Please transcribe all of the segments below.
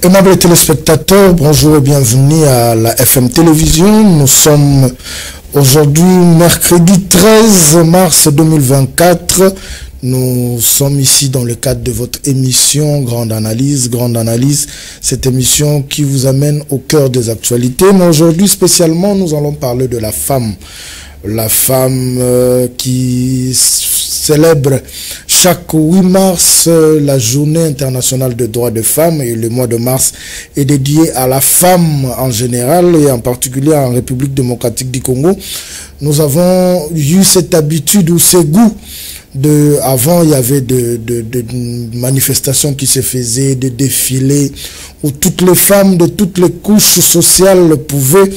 Aimables téléspectateurs, bonjour et bienvenue à la FM Télévision. Nous sommes aujourd'hui mercredi 13 mars 2024. Nous sommes ici dans le cadre de votre émission Grande Analyse, cette émission qui vous amène au cœur des actualités. Mais aujourd'hui spécialement, nous allons parler de la femme. La femme qui célèbre chaque 8 mars la journée internationale des droits des femmes, et le mois de mars est dédié à la femme en général et en particulier en République démocratique du Congo. Nous avons eu cette habitude ou ce goût avant, il y avait de manifestations qui se faisaient, des défilés où toutes les femmes de toutes les couches sociales pouvaient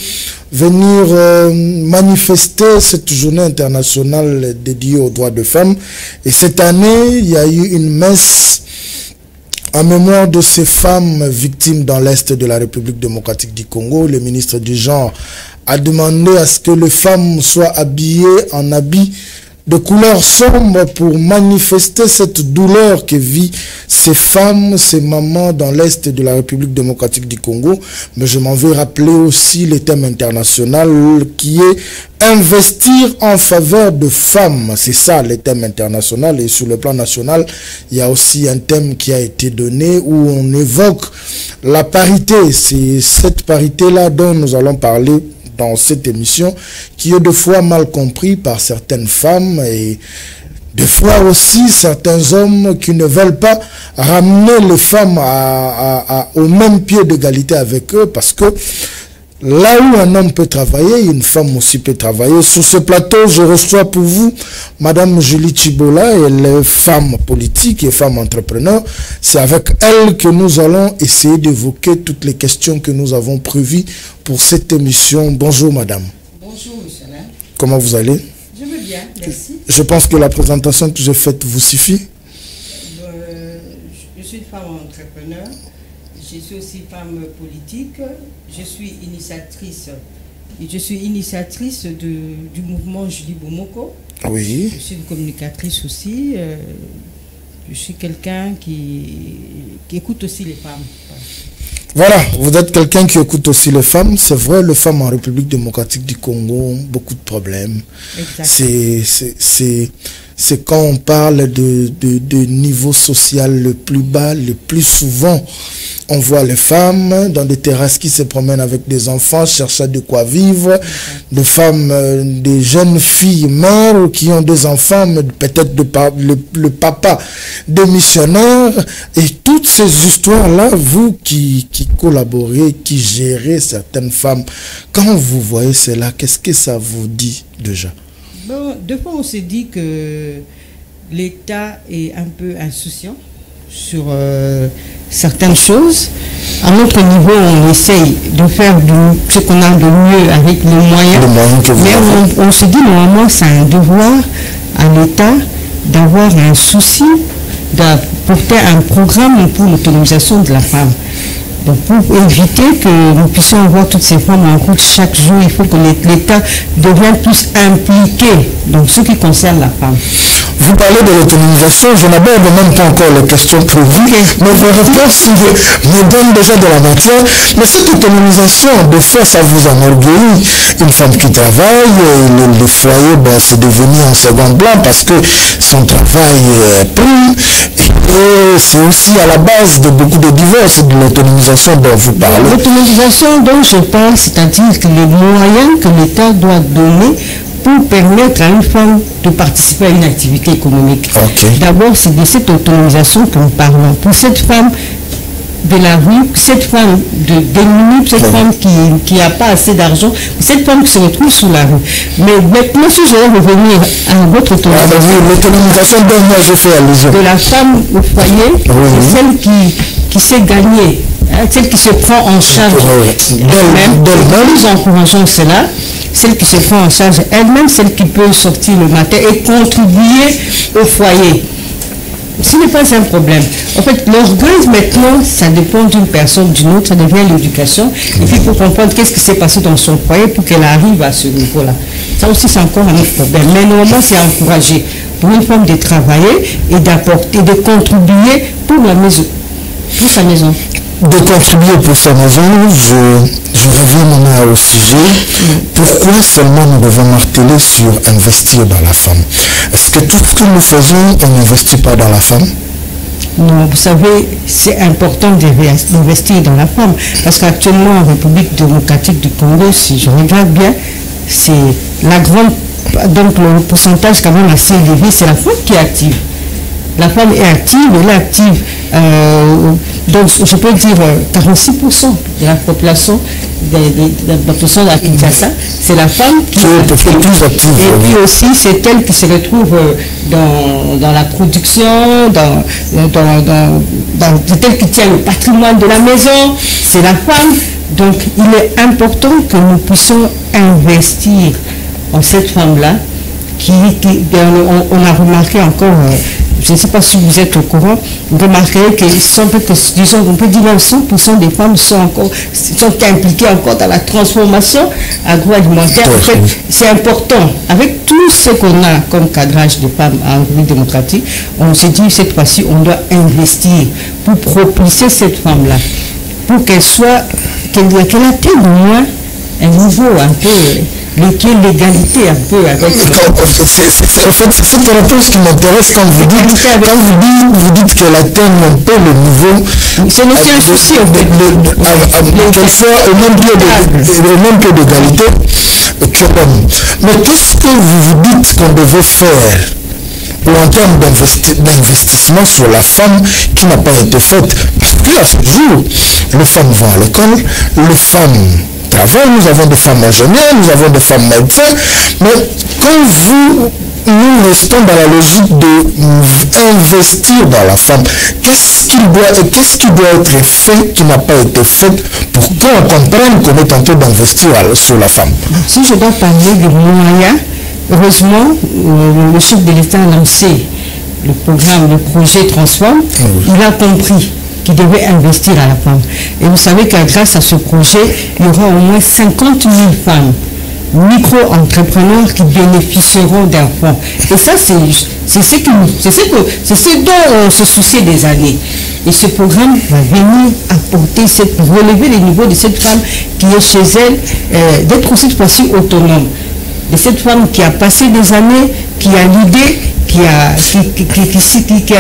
venir manifester cette journée internationale dédiée aux droits des femmes. Et cette année, il y a eu une messe en mémoire de ces femmes victimes dans l'Est de la République démocratique du Congo. Le ministre du Genre a demandé à ce que les femmes soient habillées en habits de couleur sombre pour manifester cette douleur que vivent ces femmes, ces mamans dans l'Est de la République démocratique du Congo. Mais je m'en vais rappeler aussi le thème international qui est investir en faveur de femmes. C'est ça le thème international. Et sur le plan national, il y a aussi un thème qui a été donné où on évoque la parité. C'est cette parité-là dont nous allons parler dans cette émission, qui est des fois mal compris par certaines femmes et des fois aussi certains hommes qui ne veulent pas ramener les femmes au même pied d'égalité avec eux, parce que là où un homme peut travailler, une femme aussi peut travailler. Sur ce plateau, je reçois pour vous Madame Julie Chibola, elle est femme politique et femme entrepreneur. C'est avec elle que nous allons essayer d'évoquer toutes les questions que nous avons prévues pour cette émission. Bonjour Madame. Bonjour Monsieur. Comment vous allez? Je vais bien, merci. Je pense que la présentation que j'ai faite vous suffit. Je suis une femme entrepreneur. Je suis aussi femme politique, je suis initiatrice du mouvement Julie Bomoko. Oui. Je suis une communicatrice aussi. Je suis quelqu'un qui écoute aussi les femmes. Voilà, vous êtes quelqu'un qui écoute aussi les femmes. C'est vrai, les femmes en République démocratique du Congo ont beaucoup de problèmes. C'est quand on parle de niveau social le plus bas, le plus souvent, on voit les femmes dans des terrasses qui se promènent avec des enfants, cherchant de quoi vivre, des femmes, des jeunes filles mères qui ont des enfants, mais peut-être le papa des missionnaires. Et toutes ces histoires-là, vous qui collaborez, qui gérez certaines femmes, quand vous voyez cela, qu'est-ce que ça vous dit déjà? Bon, deux fois on s'est dit que l'État est un peu insouciant sur certaines choses. À notre niveau, on essaye de faire ce qu'on a de mieux avec les moyens. Mais on se dit, normalement, c'est un devoir à l'État d'avoir un souci, d'apporter un programme pour l'autonomisation de la femme. Donc pour éviter que nous puissions voir toutes ces femmes en route chaque jour, il faut que l'État devienne plus impliqué dans ce qui concerne la femme. Vous parlez de l'autonomisation, je n'aborde même pas encore les questions prévues, mais vos réponses me donnent déjà de la matière. Mais cette autonomisation, des fois, ça vous enorgueillit. Une femme qui travaille, le foyer, c'est devenu en second plan parce que son travail prime. Et c'est aussi à la base de beaucoup de divorces, de l'autonomisation dont vous parlez. L'autonomisation dont je parle, c'est-à-dire que les moyens que l'État doit donner pour permettre à une femme de participer à une activité économique. D'abord, c'est de cette autonomisation que nous parlons. Pour cette femme de la rue, cette femme de démunie, cette femme qui n'a pas assez d'argent, cette femme qui se retrouve sous la rue. Mais maintenant, si je vais revenir à votre autonomisation, l'autonomisation dont moi je fais allusion. De la femme au foyer, c'est celle qui sait gagner, celle qui se prend en charge elle-même. Nous encourageons cela. Celle qui se prend en charge elle-même, celle qui peut sortir le matin et contribuer au foyer. Ce n'est pas un problème. En fait, l'orgueil, maintenant, ça dépend d'une personne, d'une autre, ça devient l'éducation. Et puis, il faut comprendre qu'est-ce qui s'est passé dans son foyer pour qu'elle arrive à ce niveau-là. Ça aussi, c'est encore un autre problème. Mais normalement, c'est encouragé pour une femme de travailler et d'apporter, de contribuer pour la maison, pour sa maison. de contribuer pour sa maison, je reviens maintenant au sujet. Pourquoi seulement nous devons marteler sur investir dans la femme? Est-ce que tout ce que nous faisons, on n'investit pas dans la femme? Non, vous savez, c'est important d'investir dans la femme. Parce qu'actuellement, en République démocratique du Congo, si je regarde bien, c'est la grande... Donc le pourcentage quand même assez élevé, c'est la femme qui est active. La femme est active, elle est active. Donc je peux dire 46% de la population de la Kinshasa, c'est la femme qui est plus active. Et puis aussi, c'est elle qui se retrouve dans la production, c'est elle qui tient le patrimoine de la maison, c'est la femme. Donc il est important que nous puissions investir en cette femme-là, on a remarqué encore, je ne sais pas si vous êtes au courant, vous remarquerez que, disons, on peut dire même 100% des femmes sont impliquées encore dans la transformation agroalimentaire. En fait, c'est important. Avec tout ce qu'on a comme cadrage de femmes en République démocratique, on s'est dit cette fois-ci, on doit investir pour propulser cette femme-là, pour qu'elle atteigne au moins un niveau un peu... l'égalité un peu avec... En fait, c'est cette réponse qui m'intéresse quand vous dites qu'elle atteigne un peu le niveau... C'est le souci, en fait. Qu'elle soit au même pied d'égalité que l'homme. Mais qu'est-ce que vous dites qu'on devait faire en termes d'investissement sur la femme qui n'a pas été faite? Parce qu'à ce jour, les femmes vont à l'école, les femmes... Nous avons des femmes ingénieurs, nous avons des femmes médecins, mais quand nous restons dans la logique d'investir dans la femme, qu'est-ce qui doit être fait qui n'a pas été fait pour qu'on comprenne qu'on est en train d'investir sur la femme? Si je dois parler des moyens, heureusement, le chef de l'État a lancé le projet Transforme, il a compris qui devait investir à la femme. Et vous savez que grâce à ce projet, il y aura au moins 50 000 femmes micro-entrepreneurs qui bénéficieront d'un fonds. Et ça, c'est ce dont on se souciait des années. Et ce programme va venir relever les niveaux de cette femme qui est chez elle, d'être cette fois-ci autonome. De cette femme qui a passé des années, qui a l'idée, qui a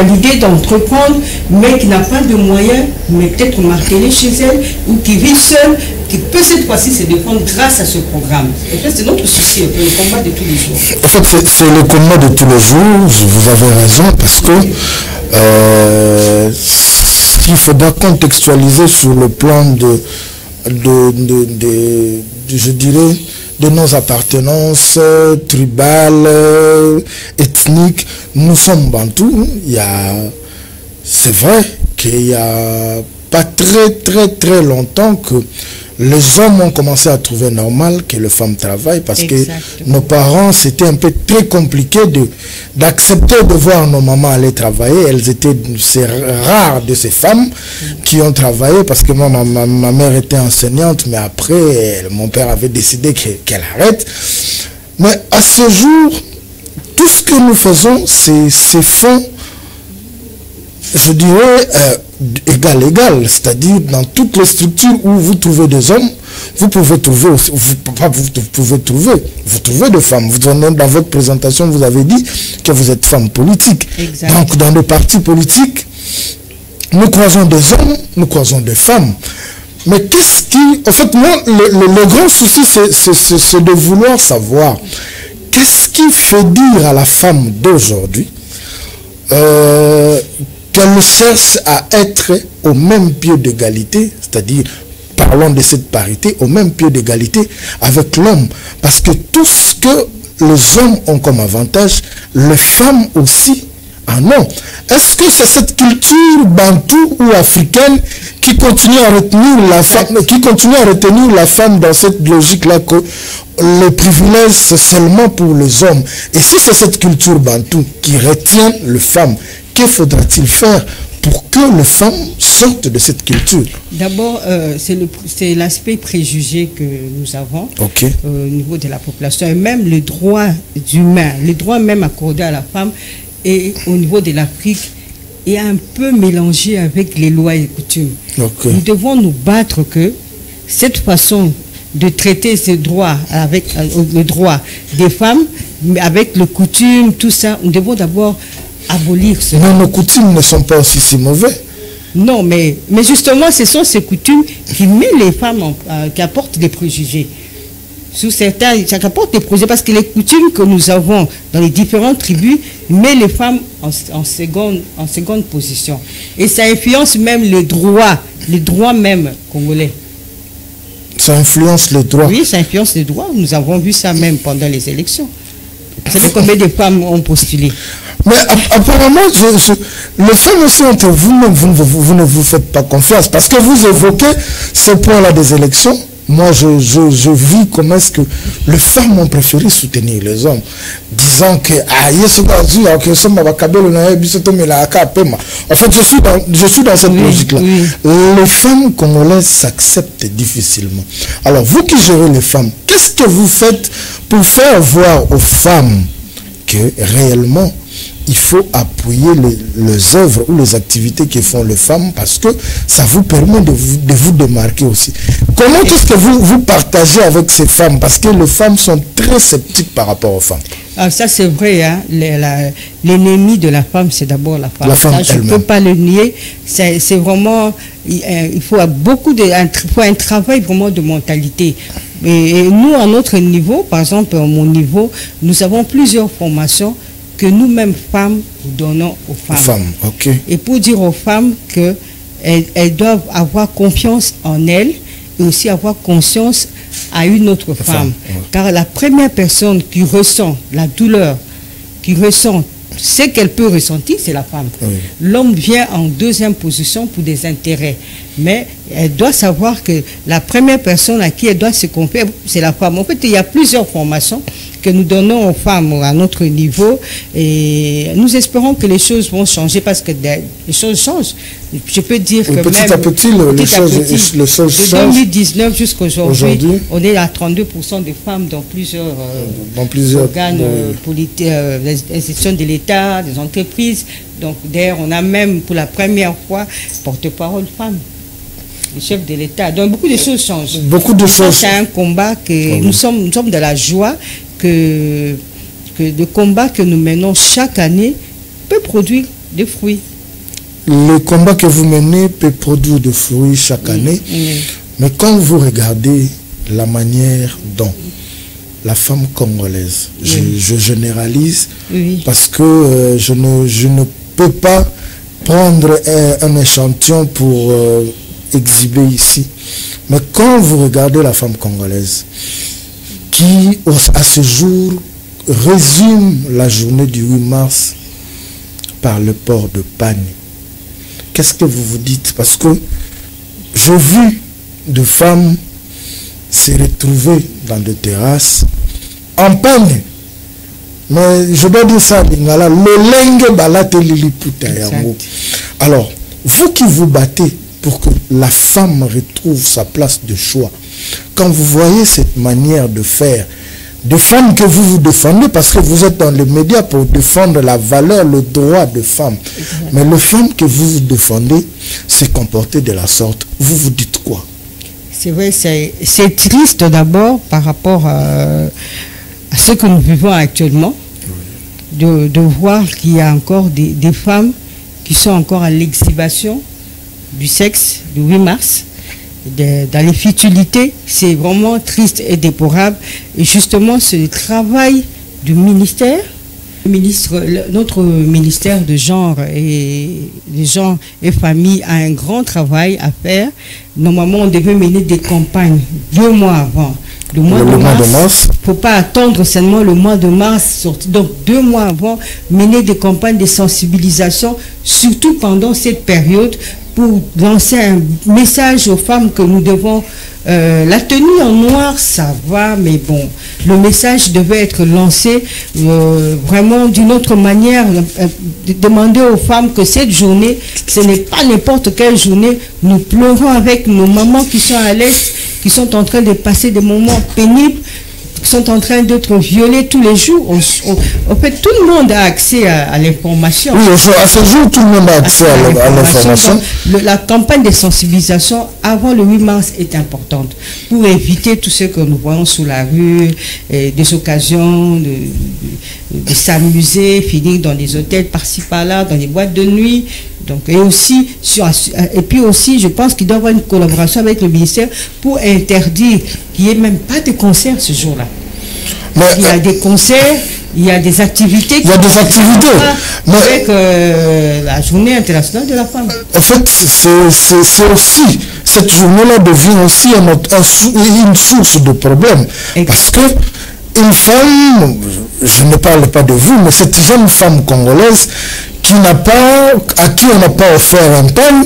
l'idée d'entreprendre, mais qui n'a pas de moyens, mais peut-être martelé chez elle, ou qui vit seule, qui peut cette fois-ci se défendre grâce à ce programme. Et ça, c'est notre souci, le combat de tous les jours. En fait, c'est le combat de tous les jours, vous avez raison, parce que il faudra contextualiser sur le plan je dirais, de nos appartenances tribales, ethniques. Nous sommes bantous. C'est vrai qu'il n'y a pas très longtemps que les hommes ont commencé à trouver normal que les femmes travaillent, parce Exactement. Que nos parents, c'était un peu très compliqué d'accepter de voir nos mamans aller travailler. C'est rare de ces femmes qui ont travaillé, parce que moi, ma mère était enseignante, mais après, mon père avait décidé qu'elle arrête. Mais à ce jour, tout ce que nous faisons, c'est fond, je dirais, égal, c'est-à-dire dans toutes les structures où vous trouvez des hommes, vous pouvez trouver des femmes. Dans votre présentation, vous avez dit que vous êtes femme politique. Exactement. Donc dans les partis politiques, nous croisons des hommes, nous croisons des femmes. Mais qu'est-ce qui... En fait, moi, le grand souci, c'est de vouloir savoir qu'est-ce qui fait dire à la femme d'aujourd'hui qu'elle cherche à être au même pied d'égalité, c'est-à-dire, parlons de cette parité, au même pied d'égalité avec l'homme. Parce que tout ce que les hommes ont comme avantage, les femmes aussi en ont. Est-ce que c'est cette culture bantou ou africaine qui continue à retenir la femme, dans cette logique-là que le privilège c'est seulement pour les hommes? Et si c'est cette culture bantou qui retient les femmes, que faudra-t-il faire pour que les femmes sortent de cette culture? D'abord, c'est l'aspect préjugé que nous avons au niveau de la population, et même les droits humains, les droits même accordés à la femme, et au niveau de l'Afrique, est un peu mélangé avec les lois et coutumes. Okay. Nous devons nous battre que cette façon de traiter ces droits avec le droit des femmes, avec les coutumes, tout ça, nous devons d'abord abolir cela. Mais nos coutumes ne sont pas aussi si mauvais. Non, mais justement, ce sont ces coutumes qui mettent les femmes, qui apportent des préjugés. Sous certains, ça apporte des préjugés parce que les coutumes que nous avons dans les différentes tribus mettent les femmes en seconde position. Et ça influence même les droits même congolais. Ça influence les droits. Oui, ça influence les droits. Nous avons vu ça même pendant les élections. Vous savez combien de femmes ont postulé? Mais apparemment, les femmes aussi entre vous-même, vous ne vous faites pas confiance parce que vous évoquez ce point-là des élections. Moi, je vis comment est-ce que les femmes ont préféré soutenir les hommes, disant que en fait, je suis dans cette logique-là. Les femmes congolaises s'acceptent difficilement. Alors, vous qui gérez les femmes, qu'est-ce que vous faites pour faire voir aux femmes que réellement il faut appuyer les œuvres ou les activités que font les femmes parce que ça vous permet de vous démarquer aussi. Comment est-ce que vous partagez avec ces femmes? Parce que les femmes sont très sceptiques par rapport aux femmes. Ah, ça c'est vrai, hein? L'ennemi de la femme, c'est d'abord la femme. La femme ça, je ne peux pas le nier. C'est vraiment, il faut un travail vraiment de mentalité. Et nous, à notre niveau, par exemple, à mon niveau, nous avons plusieurs formations que nous-mêmes femmes donnons aux femmes. Okay. Et pour dire aux femmes qu'elles doivent avoir confiance en elles et aussi avoir conscience à une autre femme. Ouais. Car la première personne qui ressent la douleur, qui ressent ce qu'elle peut ressentir, c'est la femme. Oui. L'homme vient en deuxième position pour des intérêts. Mais elle doit savoir que la première personne à qui elle doit se confier, c'est la femme. En fait, il y a plusieurs formations que nous donnons aux femmes à notre niveau et nous espérons que les choses vont changer parce que les choses changent. Je peux dire que petit à petit, les choses changent. De 2019 jusqu'à aujourd'hui, on est à 32% de femmes dans plusieurs organes politiques, les institutions de l'État, des entreprises. Donc d'ailleurs, on a même pour la première fois porte-parole femme. Le chef de l'État. Donc beaucoup de choses changent. Beaucoup de choses. C'est un combat que nous sommes de la joie que le combat que nous menons chaque année peut produire des fruits. Le combat que vous menez peut produire des fruits chaque année. Mais quand vous regardez la manière dont la femme congolaise, je généralise parce que je ne peux pas prendre un échantillon pour exhiber ici. Mais quand vous regardez la femme congolaise qui, à ce jour, résume la journée du 8 mars par le port de Pagne, qu'est-ce que vous vous dites? Parce que j'ai vu de femmes se retrouver dans des terrasses en Pagne. Mais je dois dire ça, alors, vous qui vous battez pour que la femme retrouve sa place de choix, quand vous voyez cette manière de faire, des femmes que vous défendez, parce que vous êtes dans les médias pour défendre la valeur, le droit des femmes, mais les femmes que vous défendez se comportent de la sorte, vous vous dites quoi? C'est vrai, c'est triste d'abord par rapport à ce que nous vivons actuellement, de voir qu'il y a encore des femmes qui sont encore à l'exhibition du sexe du 8 mars, dans les futilités. C'est vraiment triste et déplorable. Et justement, c'est le travail du ministère. Notre ministère de genre et famille a un grand travail à faire. Normalement, on devait mener des campagnes 2 mois avant. Le mois de mars. Il ne faut pas attendre seulement le mois de mars. Donc 2 mois avant, mener des campagnes de sensibilisation, surtout pendant cette période, pour lancer un message aux femmes que nous devons... la tenue en noir, ça va, mais bon, le message devait être lancé vraiment d'une autre manière. Demander aux femmes que cette journée, ce n'est pas n'importe quelle journée. Nous pleurons avec nos mamans qui sont à l'Est, qui sont en train de passer des moments pénibles. sont en train d'être violées tous les jours. En fait, tout le monde a accès à l'information. Oui, à ce jour, tout le monde a accès à l'information. La campagne de sensibilisation avant le 8 mars est importante pour éviter tout ce que nous voyons sous la rue, des occasions de s'amuser, finir dans des hôtels par-ci par-là, dans des boîtes de nuit. Donc, et puis aussi, je pense qu'il doit y avoir une collaboration avec le ministère pour interdire qu'il n'y ait même pas de concerts ce jour-là. Il y a des concerts, il y a des activités. Il y a des activités. Avec la journée internationale de la femme. En fait, c'est aussi, cette journée-là devient aussi une source de problème. Parce que une femme, je ne parle pas de vous, mais cette jeune femme congolaise à qui on n'a pas offert un pain,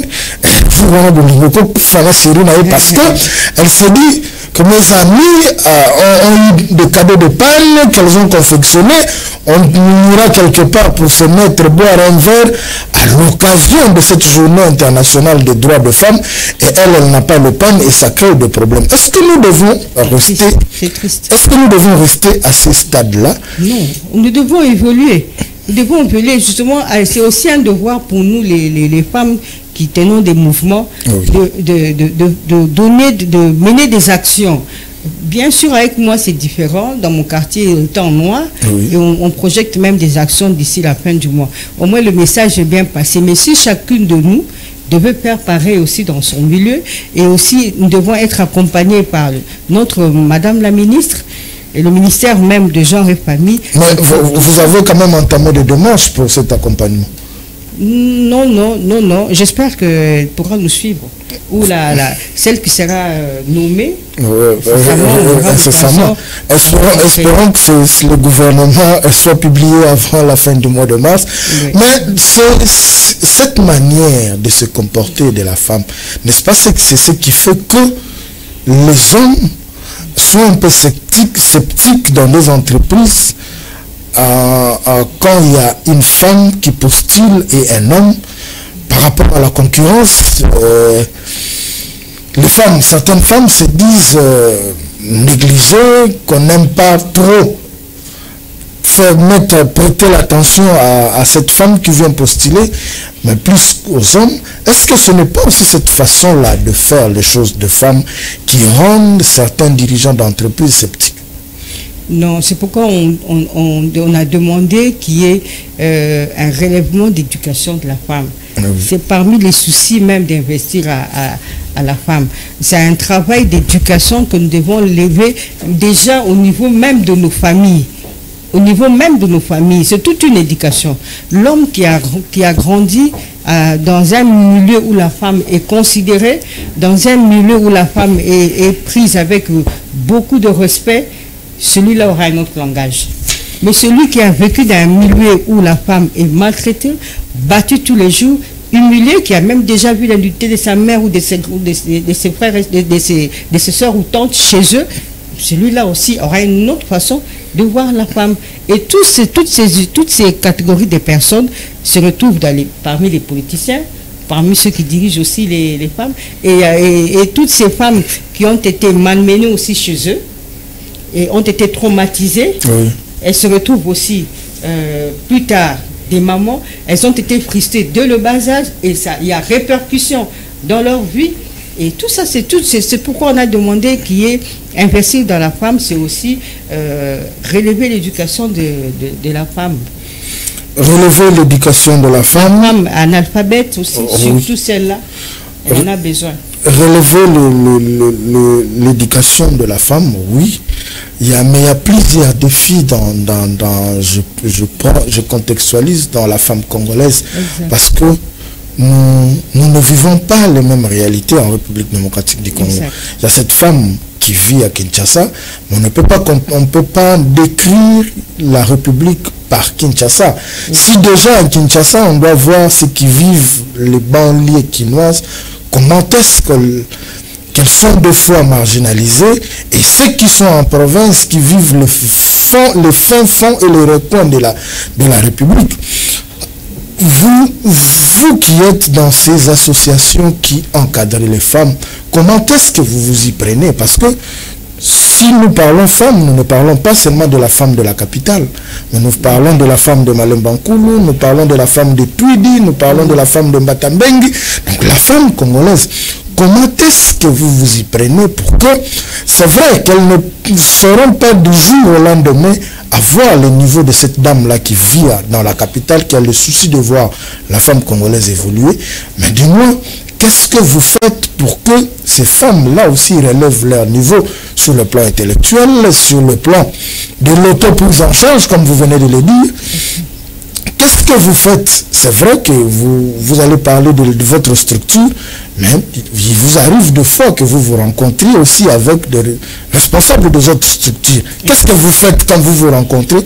parce qu'elle se dit que mes amis ont eu des cadeaux de pain qu'elles ont confectionnés, on ira quelque part pour se mettre boire un verre à l'occasion de cette journée internationale des droits de femmes, et elle n'a pas le pain et ça crée des problèmes. Est-ce que nous devons rester Est-ce que nous devons rester à ce stade-là? Non, nous devons évoluer. Nous devons évoluer, justement, c'est aussi un devoir pour nous, les femmes qui tenons des mouvements, de mener des actions. Bien sûr, avec moi, c'est différent. Dans mon quartier, il est en noir, et on projette même des actions d'ici la fin du mois. Au moins, le message est bien passé. Mais si chacune de nous devait faire pareil aussi dans son milieu, et aussi, nous devons être accompagnés par notre Madame la ministre, et le ministère même de genre et famille. Mais vous avez quand même entamé des démarches pour cet accompagnement? Non. J'espère qu'elle pourra nous suivre. Ou celle qui sera nommée. Incessamment. Espérons que le gouvernement soit publié avant la fin du mois de mars. Oui. Mais cette manière de se comporter de la femme, n'est-ce pas, c'est ce qui fait que les hommes sont un peu sceptiques dans les entreprises quand il y a une femme qui postule et un homme par rapport à la concurrence. Certaines femmes se disent négligées, qu'on n'aime pas trop prêter l'attention à cette femme qui vient postuler, mais plus aux hommes. Est-ce que ce n'est pas aussi cette façon-là de faire les choses de femmes qui rendent certains dirigeants d'entreprise sceptiques? Non, c'est pourquoi on a demandé qu'il y ait un relèvement d'éducation de la femme. Oui. C'est parmi les soucis même d'investir à la femme. C'est un travail d'éducation que nous devons lever déjà au niveau même de nos familles. Au niveau même de nos familles, c'est toute une éducation. L'homme qui a grandi dans un milieu où la femme est considérée, dans un milieu où la femme est prise avec beaucoup de respect, celui-là aura un autre langage. Mais celui qui a vécu dans un milieu où la femme est maltraitée, battue tous les jours, humiliée, qui a même déjà vu la nudité de sa mère ou de ses frères, de ses soeurs ou tantes chez eux, celui-là aussi aura une autre façon de voir la femme. Et toutes ces catégories de personnes se retrouvent parmi les politiciens, parmi ceux qui dirigent aussi les femmes, et toutes ces femmes qui ont été malmenées aussi chez eux, et ont été traumatisées, oui. Elles se retrouvent aussi plus tard des mamans, elles ont été frustrées dès le bas âge, et il y a répercussions dans leur vie. Et tout ça, c'est pourquoi on a demandé qu'il y ait investir dans la femme, c'est aussi relever l'éducation de la femme. Relever l'éducation de la femme. La femme analphabète aussi, surtout celle-là, on en a besoin. Relever l'éducation de la femme, oui. Mais il y a plusieurs défis je contextualise dans la femme congolaise. Exact. Parce que nous ne vivons pas les mêmes réalités en République démocratique du Congo. Exact. Il y a cette femme qui vit à Kinshasa, mais on ne peut pas décrire la République par Kinshasa. Oui. Si déjà à Kinshasa, on doit voir ceux qui vivent les banlieues quinoises, comment est-ce qu'elles sont deux fois marginalisées, et ceux qui sont en province, qui vivent le fin fond et le recoin de la République. Vous qui êtes dans ces associations qui encadrent les femmes, comment est-ce que vous vous y prenez? Parce que si nous parlons femme, nous ne parlons pas seulement de la femme de la capitale, mais nous parlons de la femme de Malemba-Nkulu, nous parlons de la femme de Twidi, nous parlons de la femme de Mbatambengi, donc la femme congolaise. Comment est-ce que vous vous y prenez pour que, c'est vrai qu'elles ne seront pas du jour au lendemain à voir le niveau de cette dame-là qui vit dans la capitale, qui a le souci de voir la femme congolaise évoluer, mais du moins, qu'est-ce que vous faites pour que ces femmes-là aussi relèvent leur niveau sur le plan intellectuel, sur le plan de l'autoprise en charge, comme vous venez de le dire? Qu'est-ce que vous faites? C'est vrai que vous allez parler de votre structure, mais il vous arrive de fois que vous vous rencontriez aussi avec des responsables de votre structure. Qu'est-ce que vous faites quand vous vous rencontrez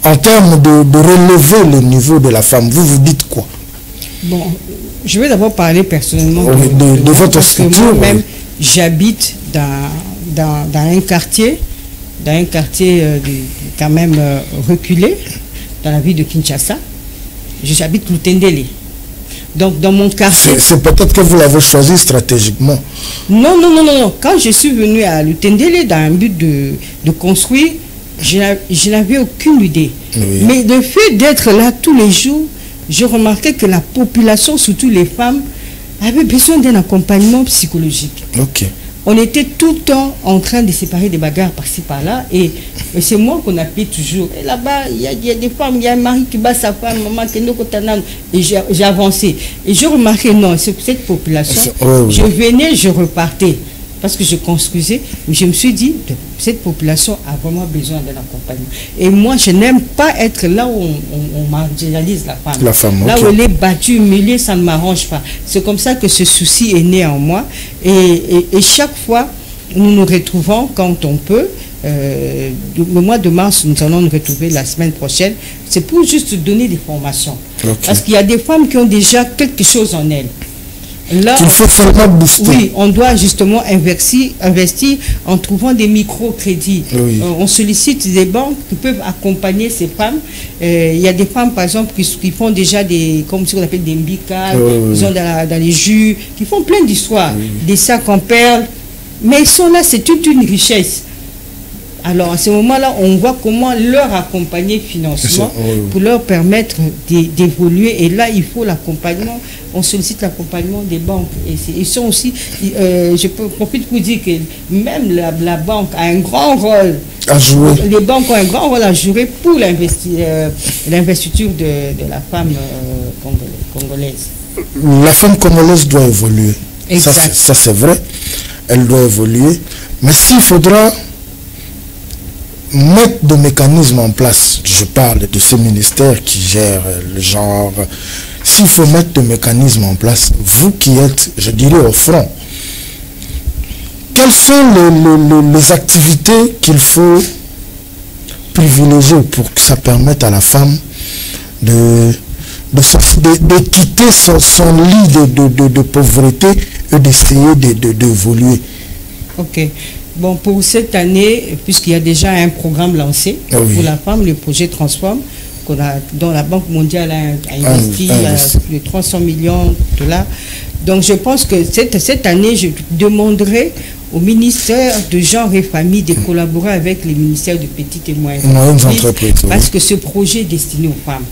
en termes de relever le niveau de la femme? Vous vous dites quoi? Bon, je vais d'abord parler personnellement de votre structure. Moi-même, j'habite dans un quartier quand même reculé, dans la ville de Kinshasa. J'habite Lutendele. Donc dans mon quartier... C'est peut-être que vous l'avez choisi stratégiquement. Non. Quand je suis venu à Lutendele dans un but de construire, je n'avais aucune idée. Oui. Mais le fait d'être là tous les jours, je remarquais que la population, surtout les femmes, avait besoin d'un accompagnement psychologique. Ok. On était tout le temps en train de séparer des bagarres par-ci par-là, et c'est moi qu'on appelait toujours. Et là-bas, il y a des femmes, il y a un mari qui bat sa femme, maman, et j'ai avancé. Et je remarquais, non, c'est cette population, je venais, je repartais, parce que je construisais, mais je me suis dit, cette population a vraiment besoin d'un accompagnement. Et moi, je n'aime pas être là où on marginalise la femme. Là où elle est battue, humiliée, ça ne m'arrange pas. C'est comme ça que ce souci est né en moi. Et chaque fois, nous nous retrouvons quand on peut. Le mois de mars, nous allons nous retrouver la semaine prochaine. C'est pour juste donner des formations. Parce qu'il y a des femmes qui ont déjà quelque chose en elles. Là, il faut seulement booster. Oui, on doit justement investir en trouvant des microcrédits. Oui. On sollicite des banques qui peuvent accompagner ces femmes. Il y a des femmes, par exemple, qui font déjà des, comme ce qu'on appelle des mbicas, qui sont dans les jus, qui font plein d'histoires, des sacs en perles. Mais ils sont là, c'est toute une richesse. Alors, à ce moment-là, on voit comment leur accompagner financièrement pour leur permettre d'évoluer. Et là, il faut l'accompagnement. On sollicite l'accompagnement des banques. Et ils sont aussi, je profite pour dire que même la banque a un grand rôle à jouer. Les banques ont un grand rôle à jouer pour l'investiture de la femme congolaise. La femme congolaise doit évoluer. Exact. Ça c'est vrai. Elle doit évoluer. Mais s'il faudra mettre des mécanismes en place, je parle de ce ministère qui gère le genre, s'il faut mettre des mécanismes en place, vous qui êtes, je dirais, au front, quelles sont les activités qu'il faut privilégier pour que ça permette à la femme de quitter son lit de pauvreté et d'essayer d'évoluer? Ok. Bon, pour cette année, puisqu'il y a déjà un programme lancé pour la femme, le projet Transforme, dont la Banque mondiale a investi de 300 millions de $. Donc, je pense que cette année, je demanderai au ministère de Genre et Famille de collaborer avec les ministères de petites et moyennes entreprises, parce que ce projet est destiné aux femmes.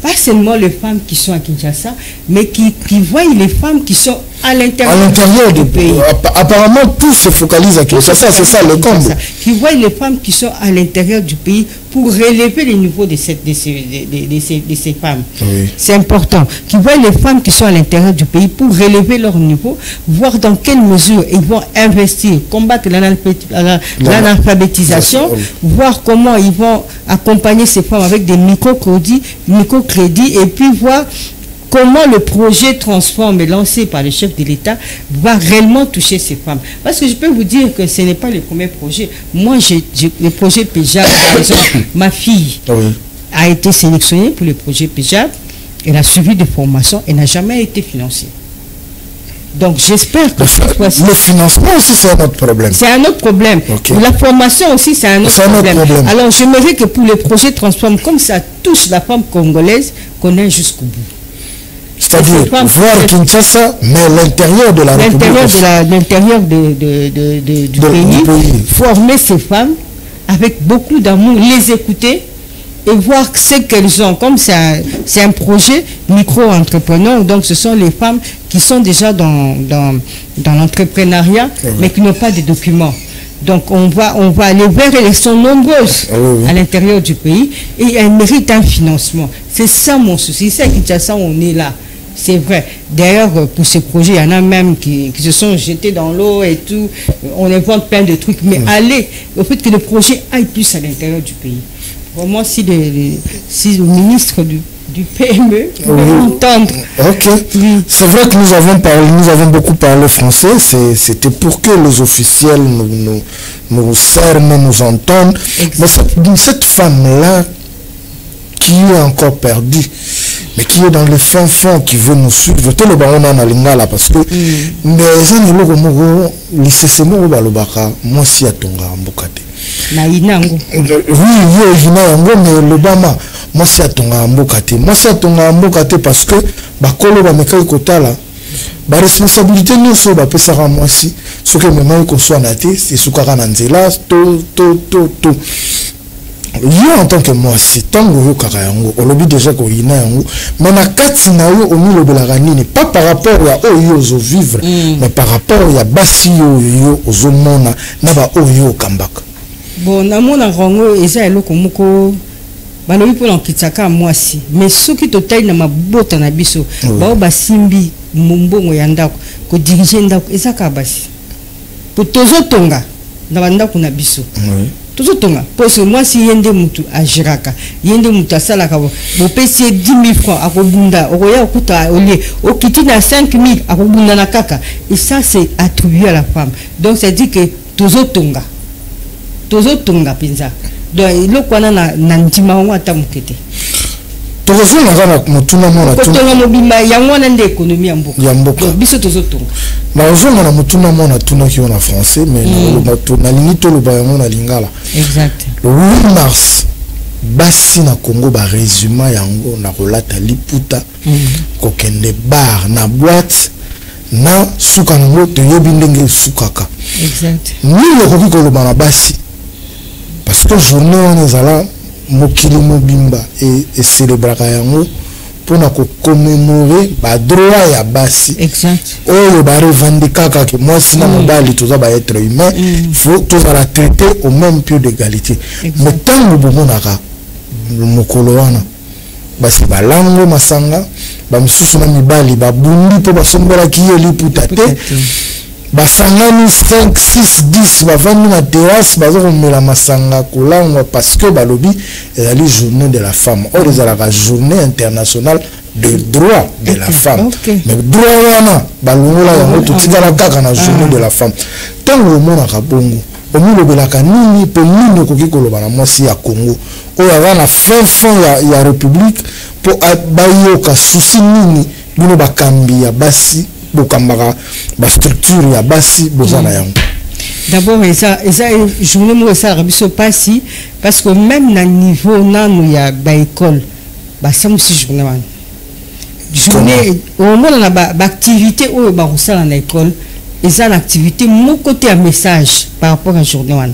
Pas seulement les femmes qui sont à Kinshasa, mais qui voient les femmes qui sont à l'intérieur du pays. Apparemment, tout se focalise à Kinshasa, c'est ça le comble. Qui voient les femmes qui sont à l'intérieur du pays pour relever les niveaux de ces femmes. C'est important. Qui voient les femmes qui sont à l'intérieur du pays pour relever leur niveau, voir dans quelle mesure ils vont investir, combattre l'analphabétisation, voir comment ils vont accompagner ces femmes avec des microcrédits, et puis voir comment le projet Transforme lancé par le chef de l'État va réellement toucher ces femmes. Parce que je peux vous dire que ce n'est pas le premier projet. Moi, le projet PEJAB, par exemple, ma fille a été sélectionnée pour le projet PEJAB. Elle a suivi des formations et n'a jamais été financée. Donc j'espère que cette fois-ci... Le financement aussi, c'est un autre problème. C'est un autre problème. La formation aussi, c'est un autre problème. Alors j'aimerais que pour le projet Transforme, comme ça touche la femme congolaise, qu'on aille jusqu'au bout. C'est-à-dire voir Kinshasa, mais l'intérieur de la République. L'intérieur du pays. Former ces femmes avec beaucoup d'amour, les écouter et voir ce qu'elles ont. Comme c'est un projet micro-entrepreneur, donc ce sont les femmes qui sont déjà dans l'entrepreneuriat, mais qui n'ont pas de documents. Donc on va aller vers elles, elles sont nombreuses à l'intérieur du pays et elles méritent un financement. C'est ça mon souci, c'est à Kinshasa on est là. C'est vrai. D'ailleurs, pour ce projet, il y en a même qui se sont jetés dans l'eau et tout. On invente plein de trucs. Mais allez, au fait que le projet aille plus à l'intérieur du pays. Vraiment, si le ministre du PME veut entendre. Ok. C'est vrai que nous avons beaucoup parlé français. C'était pour que les officiels nous servent, nous entendent. Mais cette femme-là, qui est encore perdue, mais qui est dans le fin fond, qui veut nous suivre, tout le baron en Lingala, parce que mais moi si à Tonga Mbokate. Oui, le Bama, moi si à Tonga Mbokate. Moi si à Tonga Mbokate parce que Bakolo Bamekai Kotala, la responsabilité nous sommes à Pessara moi si, ce que maintenant qu'on soit naté, c'est Soukara Nanzela, tout. Yo en tant que moi si tant que karayango on lobby déjà ko ina yango mais na kati na yo omi lobela nini pas par rapport à oyo zo vivre mais par rapport à basi yo ozomona na ba oyo kambaka bon na mona rango eza eloko moko balobi pour l'enkitsaka moi si mais soki totai na mabota na biso ba basimbi mumbongo ya ndako ko diriger ndako eza ka basi pour tozo tonga na bandako na biso tout tonga parce que moi si yende mutu ajiraka yende mutu asala ka bo pesi 10 000 francs akobunda okoya okuta olie okiti na 5 000 akobunda na kaka et ça c'est attribué à la femme donc ça dit que tozo tonga penza donc le kwana na ndima wa ta mukete tozo na mutuna mona tonga mobimba yango na nde économie ya mboka biso tozo tonga na ozonga na mutuna mona tuna ki en français mais na lingi to lo ba yango na lingala exact le 8 mars basi na Congo ba résumé yango na kolata liputa kokende bar na boîte na suka ngo to yebi ndenge sukaka exact ni ko ko lo ba basi parce que journée on ezala mokili mobimba et célébraka yango pour commémorer ba droit ya basi exact oyo ba revendiquer que moi sina mobali toza ba être humain faut toza la traiter au même pied d'égalité mais tango bomonaka mokolo wana basi balango masanga ba misusu na mibali ba bundi po basombola ki liputa te basangani 5 6 10 bavandi na terrasse bazokomela masanga kolangwa parce que balobi ezali journée de la femme or ezalaka journée internationale de droit de la femme mais droit wana balongola yango totikala kaka na journée de la femme ntango omonaka bongo omilobelaka nini mpe nini okoki koloba na mwasi ya Congo oyo aza na fin fond ya république mpo bayoka susi nini bino bakambi ya basi bokambaka ba structure ya basi bozana yango d'abord eza journée mo ça rabiso pasi parce que même na niveau nanu ya ba école ba samusi journée wana journée au moins na ba activité oyo ba kosala na école eza na activité mon côté à message par rapport à journée wana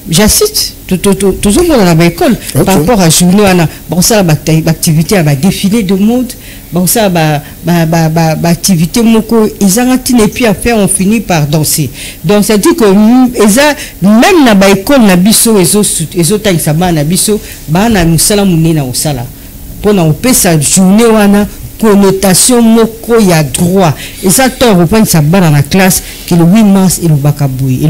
j'assiste toujours dans la école par rapport à journée wana bon ça ba activité ba défilé de mode bon ça ba activité moko ezangati et puis après on finit par danser donc ça dit que même na ba école na biso ezo tangisa ba na biso ba na musala munena osala pona opesa journée wana connotation moko ya droit et ça tord reprendre sa barre dans la classe que le 8 mars et le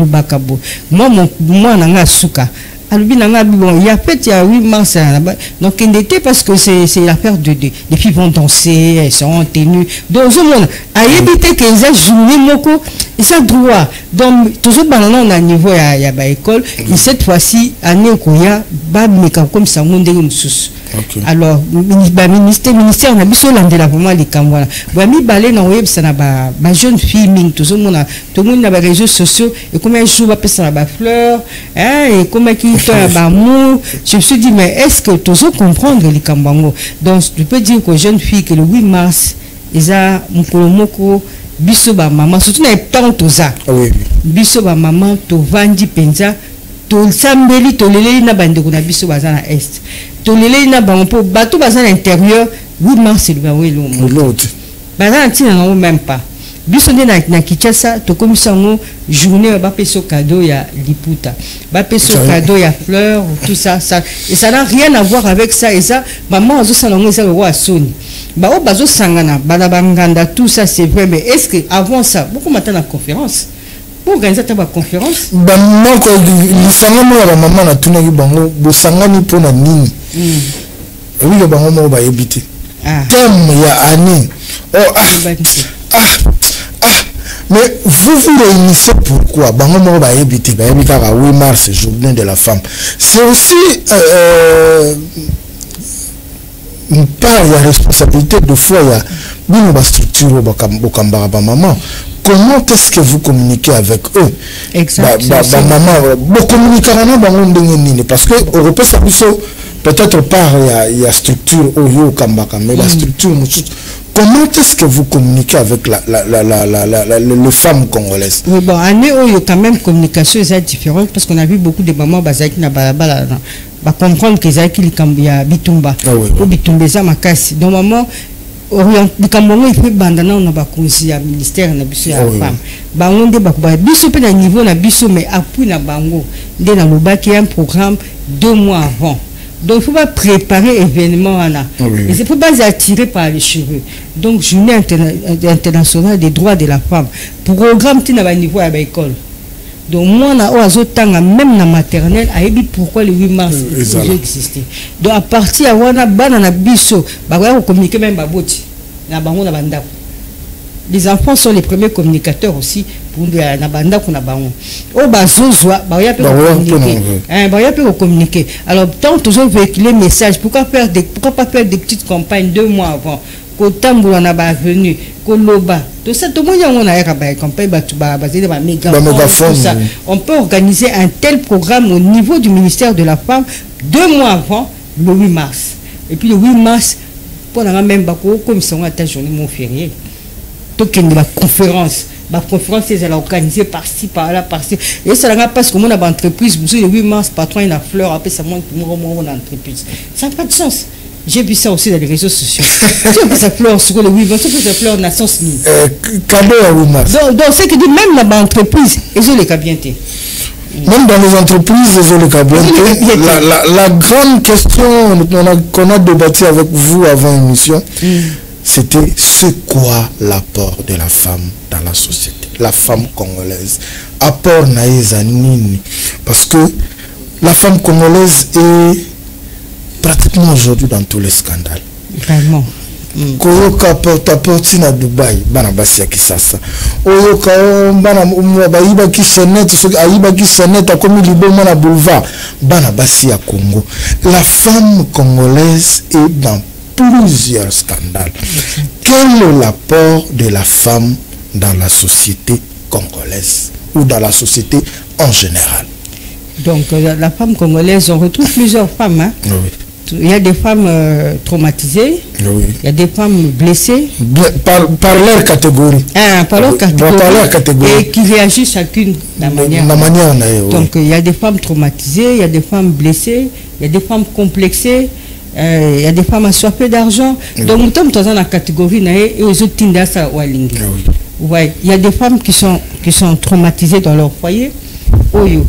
bakabo moi nanga suka alubi nanga bon il y a fait il y a 8 mars donc il était parce que c'est l'affaire de les filles vont danser elles sont en tenue donc je monde a évité que les journée moko et ça droit donc toujours banana on a niveau ya ba école et cette fois-ci année koya ba meka comme ça monde mususu Alors ministère na biso landela vraiment les kamwana ba mi balé na web ça na ba jeune fille ming tout le monde na ba réseaux sociaux et comment un jour va passer na ba fleur et comment qui toi ba mou je me suis dit mais est-ce que tu veux comprendre les kambango donc je peux dire que jeune fille que le 8 mars eza moko biso ba maman surtout na temps toza biso ba maman to vandi penza to sambeli to leleli na bandeko na biso baza na est to leleli na bango po bato baza na intérieur 8 mars le bawelo l'autre baza ntina na même pas biso nde na Kinshasa to komisa ngo journée ba peso cadeau ya liputa ba peso cadeau ya fleurs tout ça et ça n'a rien à voir avec ça et ça maman azo salongo ça le roi soni ba o bazo sangana bana banganda tout ça c'est vrai mais est-ce que avant ça beaucoup matin la conférence pour organiser ta conférence ba moko ni sangana ya maman na tuna ki bango bo sangani pona nini oui le bango mo ba yebite thème ya année mais vous réunissez pourquoi bango mo ba yebite 8 mars journée de la femme c'est aussi une part de responsabilité de foi il y a une structure au maman. Comment est-ce que vous communiquez avec eux? Exactement. Maman, vous communiquez parce que Europe peut-être par il y a structure au Kambaka mais la structure comment est-ce que vous communiquez avec les femmes congolaises? Oui, bon, année où il y a quand même communication est différente parce qu'on a vu beaucoup de mamans qui na balabala va comprendre que ça qui a bitumba ou bitumba ça makasi donc maman orient du Cameroun il fait bandana on a ba conseil à ministère na biso ya femme bango nde ba biso pe na niveau na biso mais appui na bango nde na lobaki un programme 2 mois avant. Donc, il faut pas préparer événement là. Et c'est faut pas attirer par les cheveux. Donc, journée internationale des droits de la femme. Programme qui n'a niveau à l'école. Donc, moi, même dans maternelle, a dit pourquoi le 8 mars existé. Donc, à partir de là, banana biso, on communique même baboti. Na bango na banda. Les enfants sont les premiers communicateurs aussi pour la banda qu'on a bango. Oh bazozwa, ba peut communiquer. Alors tant toujours véhiculer message, pourquoi pas faire des petites campagnes 2 mois avant. Ko tamboula na ba venu, ko loba. Tout ça tout le monde on a ba campagne ba mégaphone. On peut organiser un tel programme au niveau du ministère de la femme 2 mois avant le 8 mars. Et puis le 8 mars pour la même ba ko comme ça on a ta journée mon férié. Donc il y a la conférence elle a organisé par-ci par-là par-ci et ça n'a pas parce que mon entreprise le 8 mars patron il a fleur après ça monte pour mon entreprise ça n'a pas de sens. J'ai vu ça aussi dans les réseaux sociaux. Tu vois ça fleur sur le 8 mars tu ça fleur n'a sens ni cadeau à 8 mars donc c'est que même dans l'entreprise ils ont les cabinetés même dans les entreprises ils ont les cabinetés la grande question qu'on a débattu avec vous avant l'émission c'était c'est quoi l'apport de la femme dans la société, la femme congolaise. Apport naïza nini. Parce que la femme congolaise est pratiquement aujourd'hui dans tous les scandales. Vraiment. Koyoka porte-à-porte na Dubaï, bana basi ya kisasa. Oyoka bana bayiba ki sonnet, ayiba ki sonnet akomi liboma na boulevard, bana basi ya Congo. La femme congolaise est dans plusieurs scandales. Quel est l'apport de la femme dans la société congolaise ou dans la société en général? Donc la femme congolaise, on retrouve plusieurs femmes. Hein? Oui. Il y a des femmes traumatisées, il y a des femmes blessées. Par leur catégorie. Par leur catégorie. Et qui réagissent chacune de la manière. Donc il y a des femmes traumatisées, il y a des femmes blessées, il y a des femmes complexées. Il y a des femmes assoiffées d'argent. Donc, nous sommes dans la catégorie et aux autres tindasa walingi. Ouais, il y a des femmes qui sont traumatisées dans leur foyer. Oyo,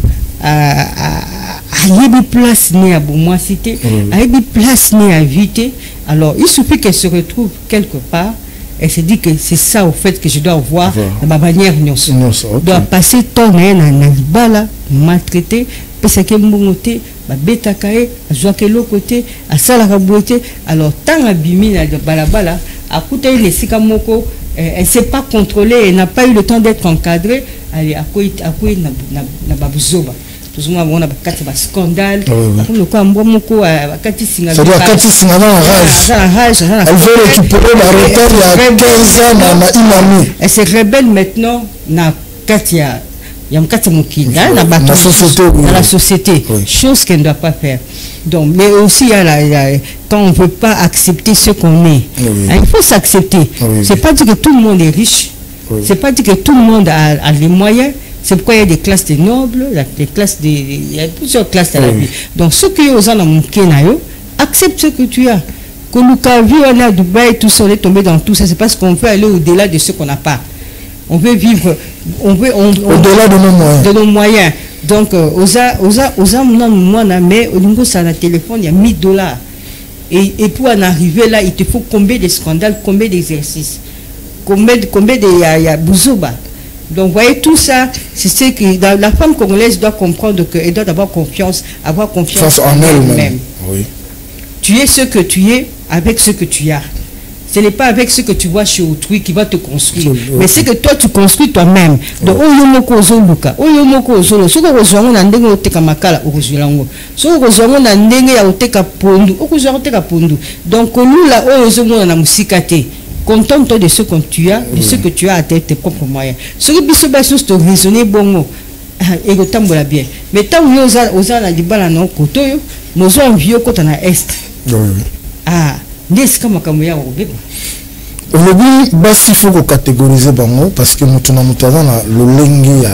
il place né à Bouma cité, il place né à Vité. Alors, il suffit qu'elle se retrouve quelque part. Elle se dit que c'est ça au fait que je dois voir de ma manière. Je dois passer temps à la maltraité, parce que je beta kae azwa kelo côté à sala kaboté alors tant abimi na balabala a kuta ile sika moko elle s'est pas contrôlée, elle n'a pas eu le temps d'être encadrée, elle a na babuzoba tout le monde on a un scandale. C'est-à-dire rage. Elle veut récupérer la retraite il y a 15 ans dans une année. Elle se rebelle maintenant dans Katia. Il y a dans la société, chose qu'elle ne doit pas faire. Donc, mais aussi, quand on ne veut pas accepter ce qu'on est, il faut s'accepter. C'est pas dire que tout le monde est riche, c'est pas dire que tout le monde a les moyens. C'est pourquoi il y a des classes de nobles, il y a plusieurs classes à la vie. Donc, ceux qui ont dans accepte ce que tu as. Que nous, quand on est à Dubaï, tout ça, on est tombé dans tout ça, c'est parce qu'on veut aller au-delà de ce qu'on n'a pas. On veut vivre, au-delà de nos moyens. Donc, mais au niveau de la téléphone, il y a $1000. Et pour en arriver là, il te faut combien de scandales, combien d'exercices, combien de bouzouba. Donc, vous voyez, tout ça, c'est ce que la femme congolaise doit comprendre qu'elle doit avoir confiance en elle-même. Oui. Tu es ce que tu es avec ce que tu as. Ce n'est pas avec ce que tu vois chez autrui qui va te construire, mais c'est que toi tu construis toi-même. Donc, donc nous là, contente-toi de ce que tu as, de ce que tu as à tes propres moyens. Ce que tu te raisonner bon, et le bien. Mais tant que nous avons dit balles dans côté, nous avons vieux côté na est. Ah. Aujourd'hui, il faut catégoriser parce que nous avons le lengue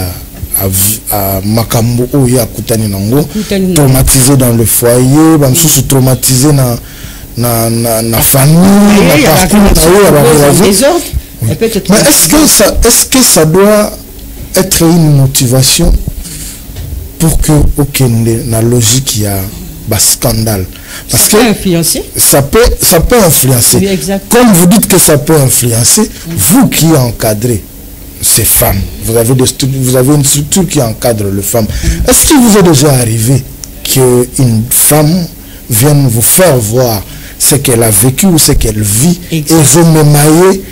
à Makambo ou ya Koutani Nango, traumatisé dans le foyer, traumatisé dans la famille, mais est-ce que ça doit être une motivation pour que la logique il y a scandale, parce que ça peut influencer. Oui, comme vous dites que ça peut influencer, vous qui encadrez ces femmes, vous avez une structure qui encadre les femmes. Est-ce qu'il vous est déjà arrivé qu'une femme vienne vous faire voir ce qu'elle a vécu ou ce qu'elle vit et vous me maillez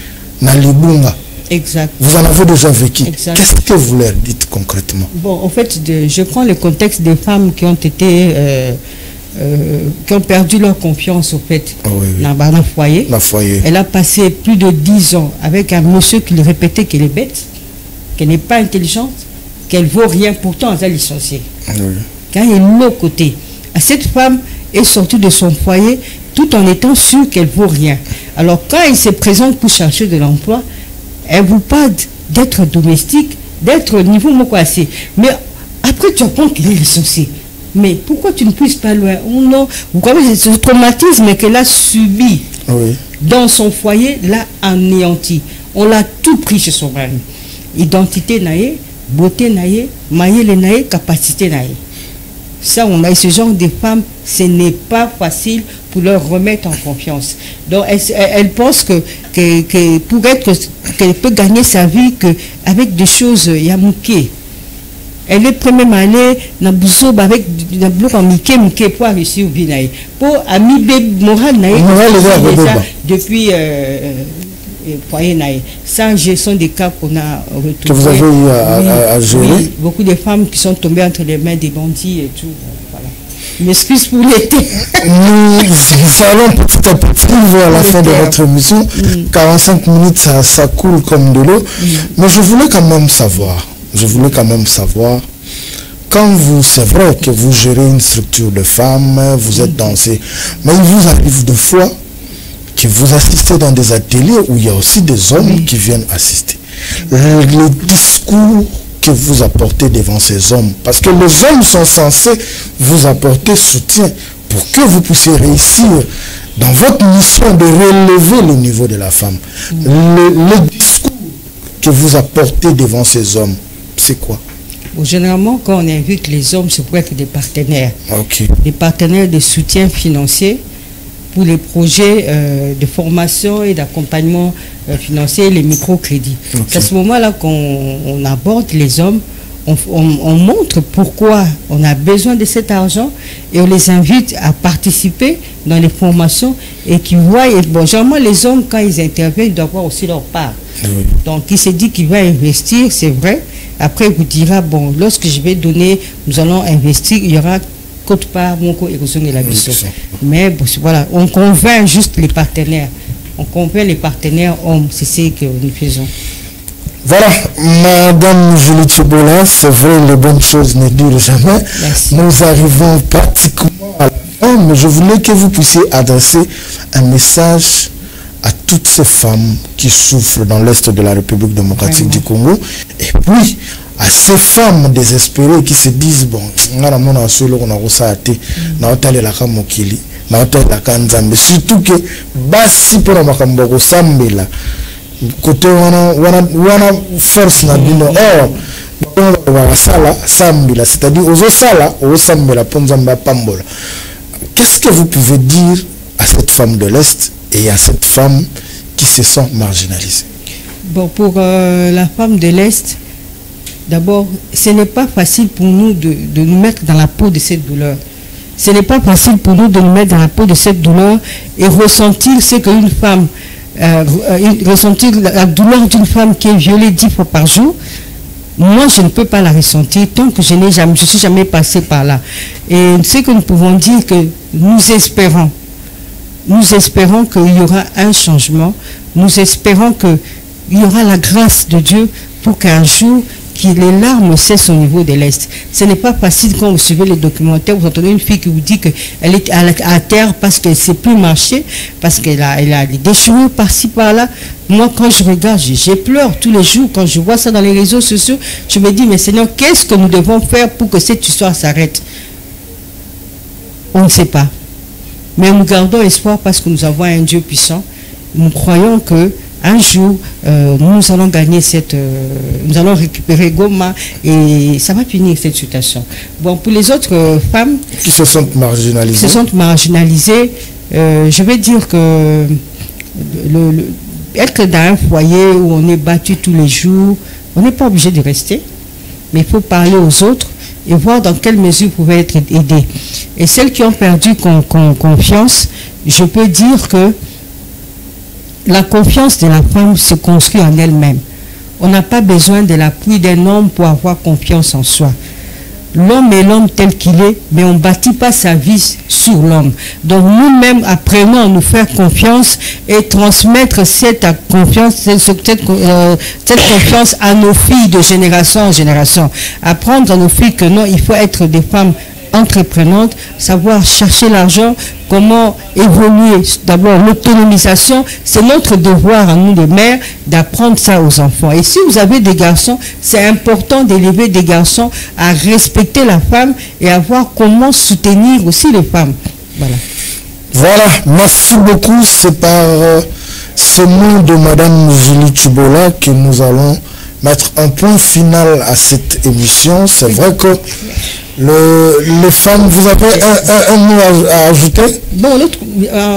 dans l'ibunga? Exact. Vous en avez déjà vécu. Qu'est-ce que vous leur dites concrètement? Bon, en fait, je prends le contexte des femmes qui ont été qui ont perdu leur confiance au fait dans le foyer. Elle a passé plus de 10 ans avec un monsieur qui lui répétait qu'elle est bête, qu'elle n'est pas intelligente, qu'elle vaut rien, pourtant elle est licenciée. Quand il y a de l'autre côté, cette femme est sortie de son foyer tout en étant sûre qu'elle vaut rien. Alors quand elle se présente pour chercher de l'emploi, elle vous parle d'être domestique, d'être au niveau mokwasi. Mais après tu apprends qu'elle est licenciée. Mais pourquoi tu ne puisses pas loin? Non, vous connaissez ce traumatisme qu'elle a subi dans son foyer, l'a anéanti. On l'a tout pris chez son mari. Identité naïe, beauté naïe, maïle naïe, capacité naïe. Ça, on a ce genre de femmes, ce n'est pas facile pour leur remettre en confiance. Donc, elle pense que pour qu'elle peut gagner sa vie avec des choses yamouké. Elle est première année dans Boussoub avec un bloc en Miké pour réussir au Binaï. Pour ami moral depuis foyer naï. Ça, ce sont des cas qu'on a retrouvés. Que vous avez eu à gérer. Oui, beaucoup de femmes qui sont tombées entre les mains des bandits et tout. Voilà. Je m'excuse pour l'été. Nous allons petit à petit vers la fin de notre émission. 45 minutes, ça coule comme de l'eau. Mais je voulais quand même savoir, quand c'est vrai que vous gérez une structure de femmes, vous êtes dans ces... Mais il vous arrive de fois que vous assistez dans des ateliers où il y a aussi des hommes qui viennent assister. Le discours que vous apportez devant ces hommes, parce que les hommes sont censés vous apporter soutien pour que vous puissiez réussir dans votre mission de relever le niveau de la femme. Le discours que vous apportez devant ces hommes, c'est quoi? Bon, généralement, quand on invite les hommes, c'est pour être des partenaires. Des partenaires de soutien financier pour les projets de formation et d'accompagnement financier, les microcrédits. C'est à ce moment-là qu'on aborde les hommes, on montre pourquoi on a besoin de cet argent et on les invite à participer dans les formations et qui voient, bon, généralement les hommes, quand ils interviennent, ils doivent avoir aussi leur part. Donc, il se dit qu'il va investir, c'est vrai, après vous dira, bon, lorsque je vais donner, nous allons investir, il y aura côte part, mon co érosion et la mission. Mais bon, voilà, on convainc juste les partenaires. On convainc les partenaires hommes, c'est ce que nous faisons. Voilà, Madame Julie Tchibola, c'est vrai, les bonnes choses ne durent jamais. Merci. Nous arrivons pratiquement à la fin, mais je voulais que vous puissiez adresser un message à toutes ces femmes qui souffrent dans l'Est de la République démocratique du Congo, et puis à ces femmes désespérées qui se disent, bon, surtout que basi pour la makambo sambela côté wana force na bino sala sambela, c'est-à-dire aux sala au sambela ponzamba pambola. Qu'est-ce que vous pouvez dire à cette femme de l'Est et à cette femme qui se sent marginalisée? Bon, pour la femme de l'Est, d'abord, ce n'est pas facile pour nous de nous mettre dans la peau de cette douleur. Ce n'est pas facile pour nous de nous mettre dans la peau de cette douleur et ressentir ce qu'une femme, ressentir la douleur d'une femme qui est violée 10 fois par jour. Moi, je ne peux pas la ressentir tant que je ne suis jamais passé par là. Et ce que nous pouvons dire, que nous espérons qu'il y aura un changement. Nous espérons qu'il y aura la grâce de Dieu pour qu'un jour, les larmes cessent au niveau de l'Est. Ce n'est pas facile quand vous suivez les documentaires, vous entendez une fille qui vous dit qu'elle est à terre parce qu'elle ne sait plus marcher, parce qu'elle a des déchirures par-ci, par-là. Moi, quand je regarde, je pleure tous les jours. Quand je vois ça dans les réseaux sociaux, je me dis, mais Seigneur, qu'est-ce que nous devons faire pour que cette histoire s'arrête? On ne sait pas. Mais nous gardons espoir parce que nous avons un Dieu puissant. Nous croyons que un jour, nous allons gagner nous allons récupérer Goma et ça va finir cette situation. Bon, pour les autres femmes qui se sentent marginalisées, je vais dire que être dans un foyer où on est battu tous les jours, on n'est pas obligé de rester, mais il faut parler aux autres et voir dans quelle mesure vous pouvez être aidés. Et celles qui ont perdu confiance, je peux dire que la confiance de la femme se construit en elle-même. On n'a pas besoin de l'appui d'un homme pour avoir confiance en soi. L'homme est l'homme tel qu'il est, mais on ne bâtit pas sa vie sur l'homme. Donc nous-mêmes, apprenons à nous faire confiance et transmettre cette confiance à nos filles de génération en génération. Apprendre à nos filles que non, il faut être des femmes entreprenantes, savoir chercher l'argent, comment évoluer. D'abord, l'autonomisation, c'est notre devoir à nous les mères d'apprendre ça aux enfants. Et si vous avez des garçons, c'est important d'élever des garçons à respecter la femme et à voir comment soutenir aussi les femmes. Voilà. Voilà, merci beaucoup. C'est par ce mot de Madame Julie Tchibola que nous allons mettre un point final à cette émission. C'est vrai que les femmes, vous avez un mot à ajouter? Bon,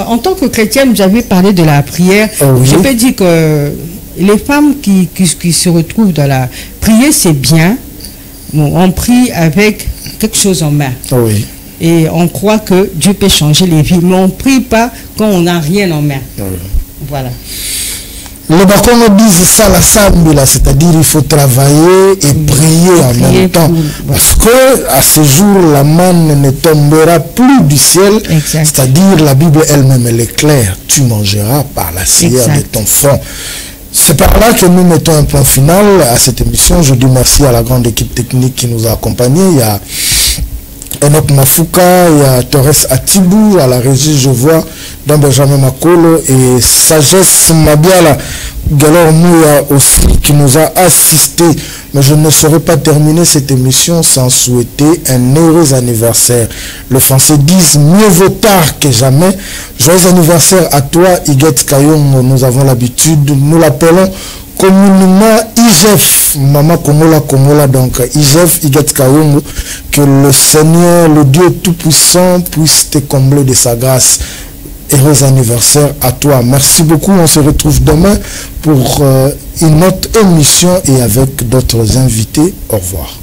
en tant que chrétienne, j'avais parlé de la prière. Oui. Je peux dire que les femmes qui se retrouvent dans la prière, c'est bien. Bon, on prie avec quelque chose en main. Oui. Et on croit que Dieu peut changer les vies. Mais on ne prie pas quand on n'a rien en main. Oui. Voilà. Les Bakongo disent ça la sambila, c'est-à-dire il faut travailler et prier en même temps. Parce que à ce jour, la manne ne tombera plus du ciel. C'est-à-dire la Bible elle-même, elle est claire. Tu mangeras par la cire de ton front. C'est par là que nous mettons un point final à cette émission. Je dis merci à la grande équipe technique qui nous a accompagnés. Il y a Enoch Mafuka, il y a Torres Atibou, à la régie je vois dans Benjamin Makolo et Sagesse Mabiala Galor Mouya aussi qui nous a assisté. Mais je ne saurais pas terminer cette émission sans souhaiter un heureux anniversaire. Les Français disent mieux vaut tard que jamais. Joyeux anniversaire à toi, Iguette Kayongo. Nous avons l'habitude, nous l'appelons communément IGF, Maman Kongola, donc IGF, Iguette Kayongo, que le Seigneur, le Dieu Tout-Puissant, puisse te combler de sa grâce. Heureux anniversaire à toi. Merci beaucoup. On se retrouve demain pour une autre émission et avec d'autres invités. Au revoir.